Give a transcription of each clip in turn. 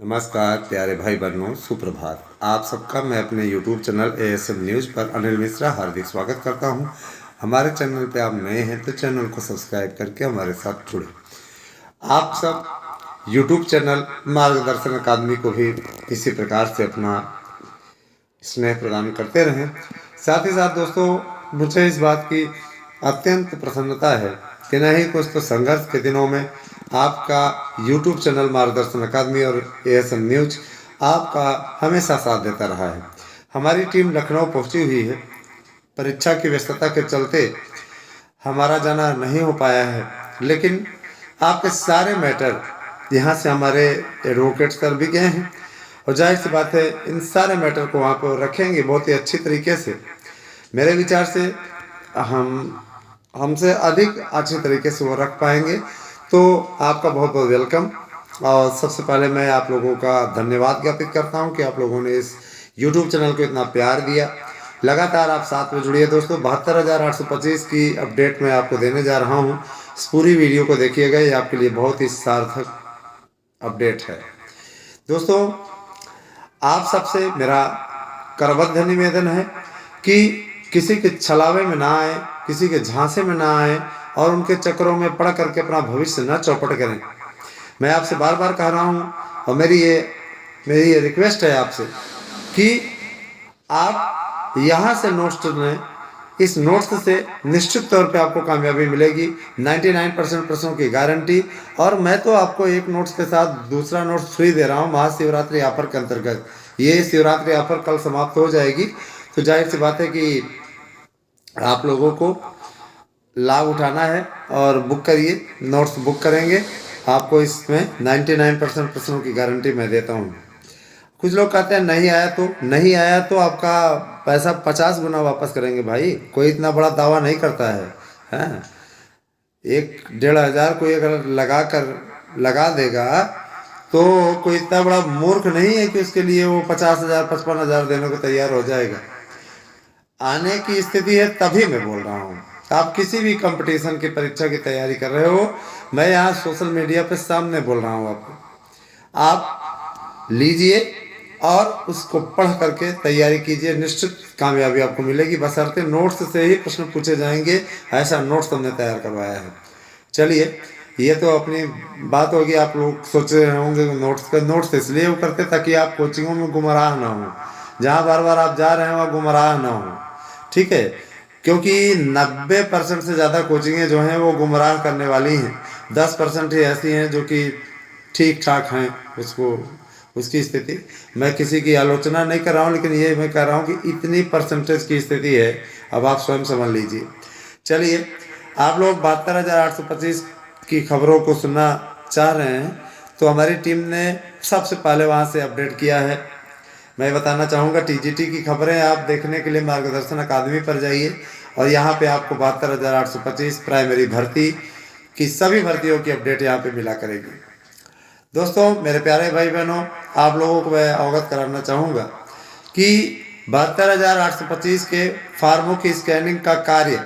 नमस्कार प्यारे भाई बहनों, सुप्रभात। आप सबका मैं अपने YouTube चैनल ASM न्यूज़ पर अनिल मिश्रा हार्दिक स्वागत करता हूं। हमारे चैनल पे आप नए हैं तो चैनल को सब्सक्राइब करके हमारे साथ जुड़े। आप सब YouTube चैनल मार्गदर्शन अकादमी को भी इसी प्रकार से अपना स्नेह प्रदान करते रहें। साथ ही साथ दोस्तों, मुझे इस बात की अत्यंत प्रसन्नता है कि नहीं कुछ तो संघर्ष के दिनों में आपका YouTube चैनल मार्गदर्शन अकादमी और ASM न्यूज आपका हमेशा साथ देता रहा है। हमारी टीम लखनऊ पहुंची हुई है। परीक्षा की व्यस्तता के चलते हमारा जाना नहीं हो पाया है, लेकिन आपके सारे मैटर यहाँ से हमारे एडवोकेट सर भी गए हैं और जाहिर सी बात है इन सारे मैटर को वहाँ पर रखेंगे बहुत ही अच्छी तरीके से। मेरे विचार से हमसे अधिक अच्छे तरीके से वो रख पाएंगे। तो आपका बहुत बहुत वेलकम। और सबसे पहले मैं आप लोगों का धन्यवाद ज्ञापित करता हूं कि आप लोगों ने इस YouTube चैनल को इतना प्यार दिया। लगातार आप साथ में जुड़िए दोस्तों। 72,825 की अपडेट मैं आपको देने जा रहा हूं। इस पूरी वीडियो को देखिएगा, ये आपके लिए बहुत ही सार्थक अपडेट है। दोस्तों, आप सबसे मेरा करबद्ध निवेदन है कि किसी के छलावे में ना आए, किसी के झांसे में ना आए और उनके चक्करों में पड़ करके अपना भविष्य न चौपट करें। मैं आपसे बार बार कह रहा हूँ और मेरी ये रिक्वेस्ट है आपसे कि आप यहाँ से नोट्स लें। इस नोट्स से निश्चित तौर पे आपको कामयाबी मिलेगी। 99% प्रश्नों की गारंटी। और मैं तो आपको एक नोट्स के साथ दूसरा नोट्स फ्री दे रहा हूँ महाशिवरात्रि ऑफर के अंतर्गत। ये शिवरात्रि ऑफर कल समाप्त हो जाएगी, तो जाहिर सी बात है कि आप लोगों को लाभ उठाना है और बुक करिए। नोट्स बुक करेंगे, आपको इसमें 99% प्रश्नों की गारंटी मैं देता हूँ। कुछ लोग कहते हैं नहीं आया तो आपका पैसा 50 गुना वापस करेंगे। भाई, कोई इतना बड़ा दावा नहीं करता है, हैं? 1,500 कोई अगर लगा देगा तो कोई इतना बड़ा मूर्ख नहीं है कि उसके लिए वो 50,000 55,000 देने को तैयार हो जाएगा। आने की स्थिति है तभी मैं बोल रहा हूँ। आप किसी भी कंपटीशन की परीक्षा की तैयारी कर रहे हो, मैं यहाँ सोशल मीडिया पे सामने बोल रहा हूँ आपको। आप लीजिए और उसको पढ़ करके तैयारी कीजिए, निश्चित कामयाबी आपको मिलेगी। बशर्ते नोट्स से ही प्रश्न पूछे जाएंगे, ऐसा नोट्स हमने तैयार करवाया है। चलिए, ये तो अपनी बात होगी। आप लोग सोच रहे होंगे नोट्स इसलिए वो करते ताकि आप कोचिंगों में गुमराह ना हो, जहाँ बार बार आप जा रहे हैं वहाँ गुमराह ना हो, ठीक है? क्योंकि 90% से ज़्यादा कोचिंगें जो हैं वो गुमराह करने वाली हैं। 10% ही ऐसी हैं जो कि ठीक ठाक हैं उसकी स्थिति। मैं किसी की आलोचना नहीं कर रहा हूँ, लेकिन ये मैं कह रहा हूँ कि इतनी परसेंटेज की स्थिति है, अब आप स्वयं समझ लीजिए। चलिए, आप लोग 72,825 की खबरों को सुनना चाह रहे हैं तो हमारी टीम ने सबसे पहले वहाँ से अपडेट किया है। मैं बताना चाहूँगा, TGT की खबरें आप देखने के लिए मार्गदर्शन अकादमी पर जाइए और यहाँ पे आपको 72,825 प्राइमरी भर्ती की सभी भर्तियों की अपडेट यहाँ पे मिला करेगी। दोस्तों, मेरे प्यारे भाई बहनों, आप लोगों को मैं अवगत कराना चाहूँगा कि 72,825 के फार्मों की स्कैनिंग का कार्य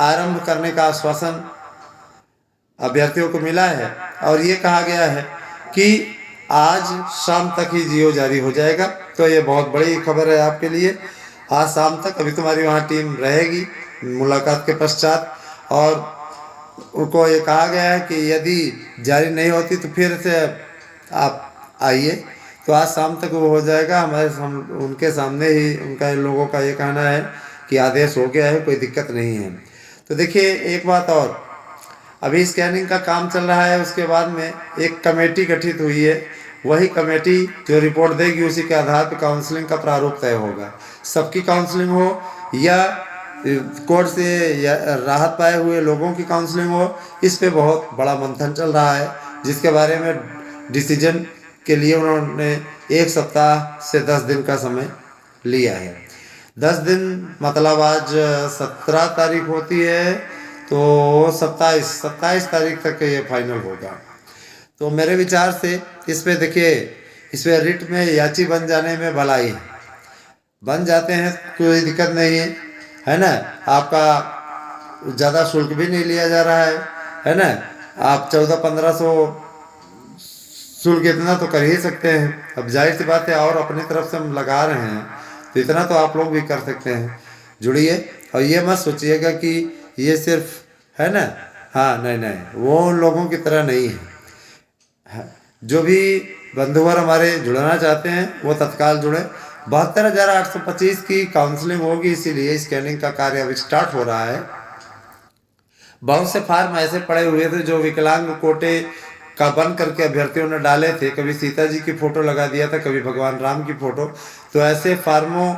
आरंभ करने का आश्वासन अभ्यर्थियों को मिला है और ये कहा गया है कि आज शाम तक ही जियो जारी हो जाएगा। तो ये बहुत बड़ी खबर है आपके लिए। आज शाम तक अभी तुम्हारी वहाँ टीम रहेगी मुलाकात के पश्चात, और उनको ये कहा गया है कि यदि जारी नहीं होती तो फिर से आप आइए। तो आज शाम तक वो हो जाएगा। हम उनके सामने ही उनका इन लोगों का ये कहना है कि आदेश हो गया है, कोई दिक्कत नहीं है। तो देखिए, एक बात और, अभी स्कैनिंग का काम चल रहा है, उसके बाद में एक कमेटी गठित हुई है। वही कमेटी जो रिपोर्ट देगी उसी के आधार पर काउंसलिंग का प्रारूप तय होगा। सबकी काउंसलिंग हो या कोर्ट से या राहत पाए हुए लोगों की काउंसलिंग हो, इस पे बहुत बड़ा मंथन चल रहा है, जिसके बारे में डिसीजन के लिए उन्होंने 1 सप्ताह से 10 दिन का समय लिया है। 10 दिन मतलब आज 17 तारीख होती है, तो 27 तारीख तक ये फाइनल होगा। तो मेरे विचार से इस पे देखिए, इस पे रिट में याची बन जाने में भलाई है। बन जाते हैं, कोई दिक्कत नहीं है ना? आपका ज़्यादा शुल्क भी नहीं लिया जा रहा है ना? आप 1400-1500 शुल्क इतना तो कर ही सकते हैं। अब जाहिर सी बात है, और अपनी तरफ से हम लगा रहे हैं तो इतना तो आप लोग भी कर सकते हैं। जुड़िए, और ये मत सोचिएगा कि ये सिर्फ है ना, हाँ नहीं नहीं, वो उन लोगों की तरह नहीं है। जो भी बंधुवर हमारे जुड़ना चाहते हैं वो तत्काल जुड़े। 72,825 की काउंसलिंग होगी, इसीलिए स्कैनिंग का कार्य अभी स्टार्ट हो रहा है। बहुत से फार्म ऐसे पड़े हुए थे जो विकलांग कोटे का बन करके अभ्यर्थियों ने डाले थे। कभी सीता जी की फोटो लगा दिया था, कभी भगवान राम की फोटो। तो ऐसे फार्मों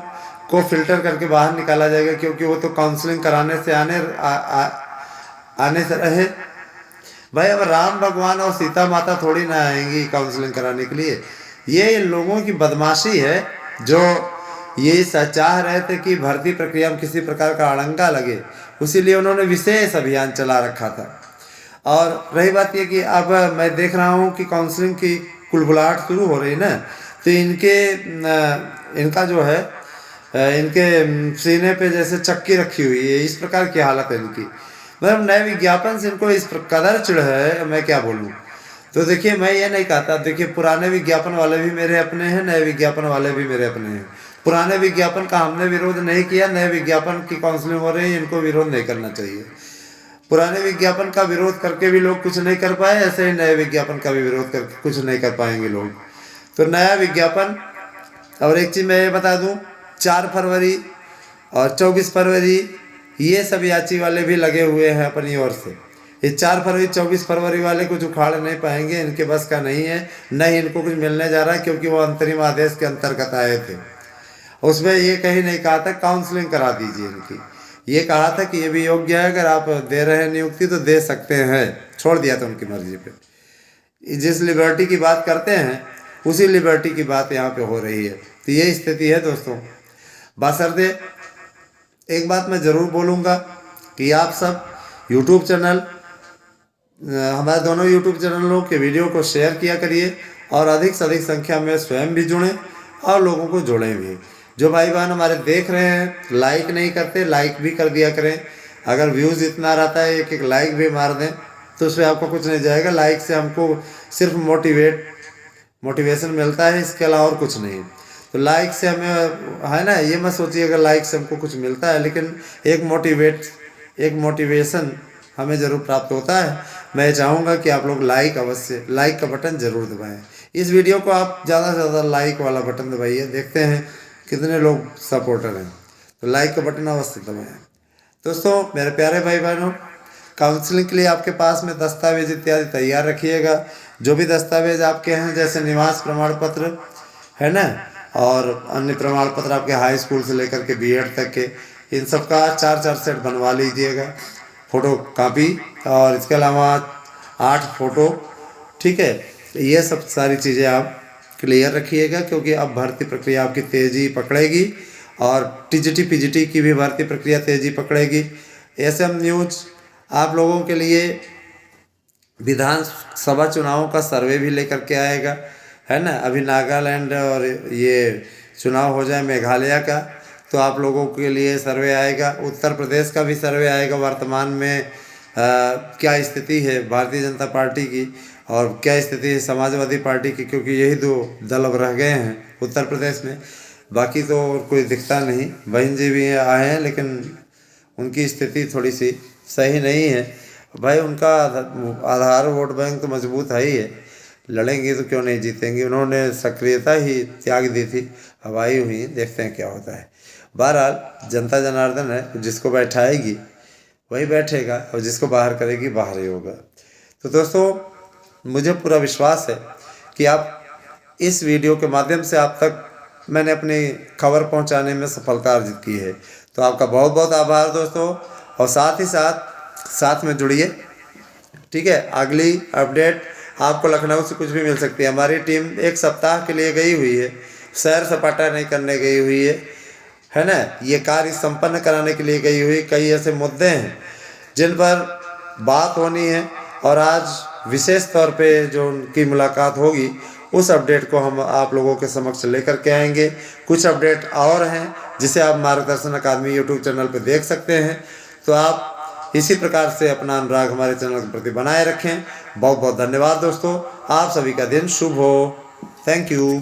को फिल्टर करके बाहर निकाला जाएगा, क्योंकि वो तो काउंसलिंग कराने से आने से रहे। भाई अब राम भगवान और सीता माता थोड़ी ना आएंगी काउंसलिंग कराने के लिए। ये लोगों की बदमाशी है जो ये चाह रहे थे कि भर्ती प्रक्रिया में किसी प्रकार का अड़ंगा लगे, उसीलिए उन्होंने विशेष अभियान चला रखा था। और रही बात ये कि अब मैं देख रहा हूँ कि काउंसलिंग की कुलबुलाहट शुरू हो रही ना, तो इनका जो है इनके सीने पे जैसे चक्की रखी हुई है, इस प्रकार की हालत है इनकी। मतलब नए विज्ञापन से इनको इस कदर चिढ़ है, मैं क्या बोलूँ। तो देखिए, मैं ये नहीं कहता, देखिए पुराने विज्ञापन वाले भी मेरे अपने हैं, नए विज्ञापन वाले भी मेरे अपने हैं। पुराने विज्ञापन का हमने विरोध नहीं किया, नए विज्ञापन की काउंसलिंग हो रही है, इनको विरोध नहीं करना चाहिए। पुराने विज्ञापन का विरोध करके भी लोग कुछ नहीं कर पाए, ऐसे ही नए विज्ञापन का भी विरोध करके कुछ नहीं कर पाएंगे लोग। तो नया विज्ञापन, और एक चीज़ मैं ये बता दूं, 4 फरवरी और 24 फरवरी ये सब याची वाले भी लगे हुए हैं अपनी ओर से। ये 4 फरवरी 24 फरवरी वाले कुछ उखाड़ नहीं पाएंगे, इनके बस का नहीं है, न ही इनको कुछ मिलने जा रहा है, क्योंकि वो अंतरिम आदेश के अंतर्गत आए थे। उसमें ये कहीं नहीं कहा था काउंसलिंग करा दीजिए इनकी, ये कहा था कि ये भी योग्य है, अगर आप दे रहे हैं नियुक्ति तो दे सकते हैं, छोड़ दिया था उनकी मर्जी पे। जिस लिबर्टी की बात करते हैं उसी लिबर्टी की बात यहाँ पे हो रही है। तो ये स्थिति है दोस्तों। बशर्ते एक बात मैं ज़रूर बोलूँगा कि आप सब यूट्यूब चैनल, हमारे दोनों यूट्यूब चैनलों के वीडियो को शेयर किया करिए, और अधिक से अधिक संख्या में स्वयं भी जुड़ें और लोगों को जोड़ें भी। जो भाई बहन हमारे देख रहे हैं लाइक नहीं करते, लाइक भी कर दिया करें। अगर व्यूज़ इतना रहता है, एक एक लाइक भी मार दें तो उसमें आपको कुछ नहीं जाएगा। लाइक से हमको सिर्फ मोटिवेशन मिलता है, इसके अलावा और कुछ नहीं। तो लाइक से हमें है ना, ये मत सोचिए अगर लाइक से हमको कुछ मिलता है, लेकिन एक मोटिवेशन हमें ज़रूर प्राप्त होता है। मैं चाहूँगा कि आप लोग लाइक का बटन ज़रूर दबाएँ। इस वीडियो को आप ज़्यादा से ज़्यादा लाइक वाला बटन दबाइए, देखते हैं कितने लोग सपोर्टर हैं। तो लाइक का बटन अवश्य दबाएं। दोस्तों, मेरे प्यारे भाई बहनों, काउंसलिंग के लिए आपके पास में दस्तावेज इत्यादि तैयार रखिएगा। जो भी दस्तावेज आपके हैं, जैसे निवास प्रमाण पत्र है ना, और अन्य प्रमाण पत्र आपके हाई स्कूल से लेकर के बीएड तक के, इन सब का 4 सेट बनवा लीजिएगा, फ़ोटो कापी, और इसके अलावा 8 फ़ोटो, ठीक है। ये सब सारी चीज़ें आप क्लियर रखिएगा, क्योंकि अब भर्ती प्रक्रिया आपकी तेज़ी पकड़ेगी, और टीजीटी पीजीटी की भी भर्ती प्रक्रिया तेज़ी पकड़ेगी। एसएम न्यूज़ आप लोगों के लिए विधानसभा चुनावों का सर्वे भी लेकर के आएगा, है ना। अभी नागालैंड और ये चुनाव हो जाए मेघालय का, तो आप लोगों के लिए सर्वे आएगा। उत्तर प्रदेश का भी सर्वे आएगा, वर्तमान में क्या स्थिति है भारतीय जनता पार्टी की, और क्या स्थिति है समाजवादी पार्टी की, क्योंकि यही 2 दल अब रह गए हैं उत्तर प्रदेश में। बाकी तो और कोई दिखता नहीं। बहन जी भी आए हैं, लेकिन उनकी स्थिति थोड़ी सी सही नहीं है। भाई उनका आधार वोट बैंक तो मजबूत है ही है, लड़ेंगे तो क्यों नहीं जीतेंगे। उन्होंने सक्रियता ही त्याग दी थी, अब आई हुई, देखते हैं क्या होता है। बहरहाल जनता जनार्दन है, जिसको बैठाएगी वही बैठेगा, और जिसको बाहर करेगी बाहर ही होगा। तो दोस्तों, मुझे पूरा विश्वास है कि आप इस वीडियो के माध्यम से आप तक मैंने अपनी खबर पहुंचाने में सफलता अर्जित की है। तो आपका बहुत बहुत आभार दोस्तों, और साथ ही साथ में जुड़िए, ठीक है। अगली अपडेट आपको लखनऊ से कुछ भी मिल सकती है। हमारी टीम 1 सप्ताह के लिए गई हुई है, सैर सपाटा नहीं करने गई हुई है ना, ये कार्य संपन्न कराने के लिए गई हुई। कई ऐसे मुद्दे हैं जिन पर बात होनी है, और आज विशेष तौर पे जो उनकी मुलाकात होगी, उस अपडेट को हम आप लोगों के समक्ष लेकर के आएंगे। कुछ अपडेट और हैं जिसे आप मार्गदर्शन अकादमी यूट्यूब चैनल पर देख सकते हैं। तो आप इसी प्रकार से अपना अनुराग हमारे चैनल के प्रति बनाए रखें। बहुत बहुत धन्यवाद दोस्तों। आप सभी का दिन शुभ हो। Thank you.